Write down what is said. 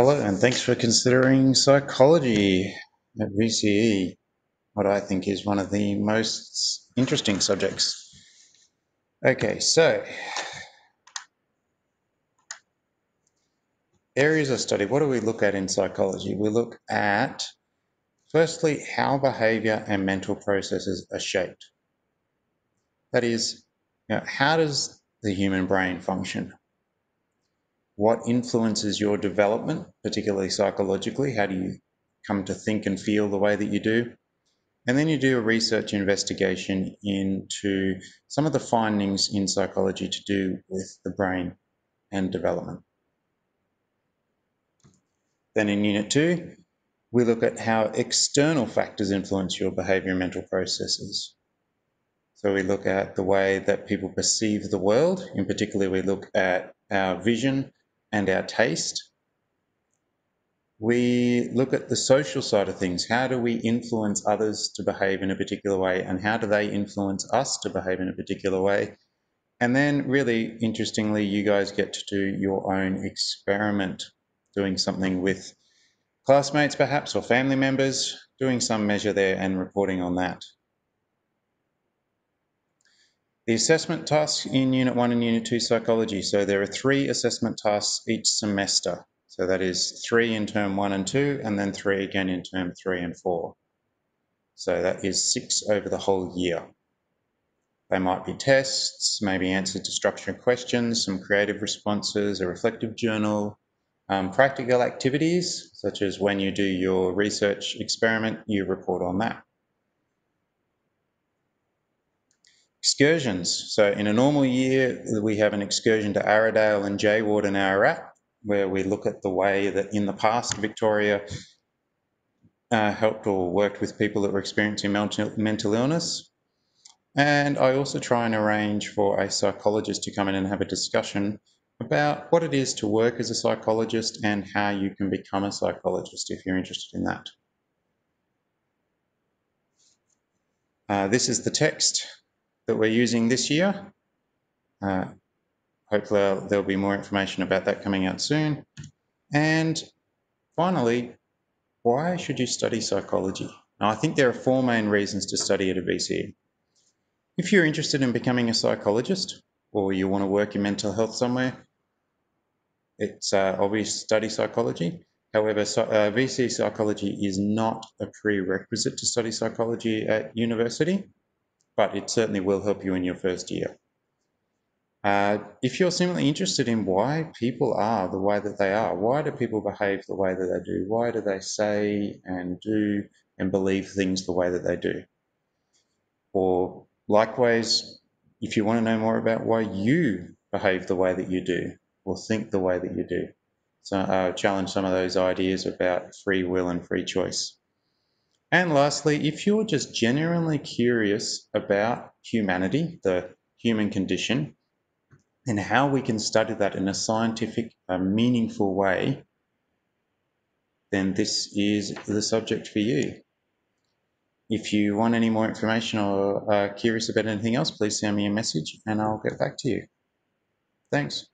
Hello, and thanks for considering psychology at VCE, what I think is one of the most interesting subjects. Okay, so areas of study. What do we look at in psychology? We look at, firstly, how behaviour and mental processes are shaped. That is, how does the human brain function? What influences your development, particularly psychologically? How do you come to think and feel the way that you do? And then you do a research investigation into some of the findings in psychology to do with the brain and development. Then in Unit 2, we look at how external factors influence your behaviour and mental processes. So we look at the way that people perceive the world. In particular, we look at our vision and our taste. We look at the social side of things. How do we influence others to behave in a particular way, and how do they influence us to behave in a particular way? And then really interestingly, you guys get to do your own experiment, doing something with classmates perhaps or family members, doing some measure there and reporting on that. The assessment tasks in Unit 1 and Unit 2 psychology. So there are 3 assessment tasks each semester. So that is 3 in term 1 and 2, and then 3 again in term 3 and 4. So that is 6 over the whole year. They might be tests, maybe answers to structured questions, some creative responses, a reflective journal, practical activities, such as when you do your research experiment, you report on that. Excursions. So in a normal year, we have an excursion to Arradale and Jayward and Ararat, where we look at the way that in the past Victoria helped or worked with people that were experiencing mental illness. And I also try and arrange for a psychologist to come in and have a discussion about what it is to work as a psychologist and how you can become a psychologist if you're interested in that. This is the text that we're using this year. Hopefully there'll be more information about that coming out soon. And finally, why should you study psychology? Now, I think there are 4 main reasons to study at a VCE. If you're interested in becoming a psychologist or you want to work in mental health somewhere, it's obvious to study psychology. However, VCE psychology is not a prerequisite to study psychology at university, but it certainly will help you in your first year. If you're simply interested in why people are the way that they are, why do people behave the way that they do? Why do they say and do and believe things the way that they do? Or likewise, if you want to know more about why you behave the way that you do or think the way that you do, so challenge some of those ideas about free will and free choice. And lastly, if you're just genuinely curious about humanity, the human condition, and how we can study that in a scientific, meaningful way, then this is the subject for you. If you want any more information or are curious about anything else, please send me a message and I'll get back to you. Thanks.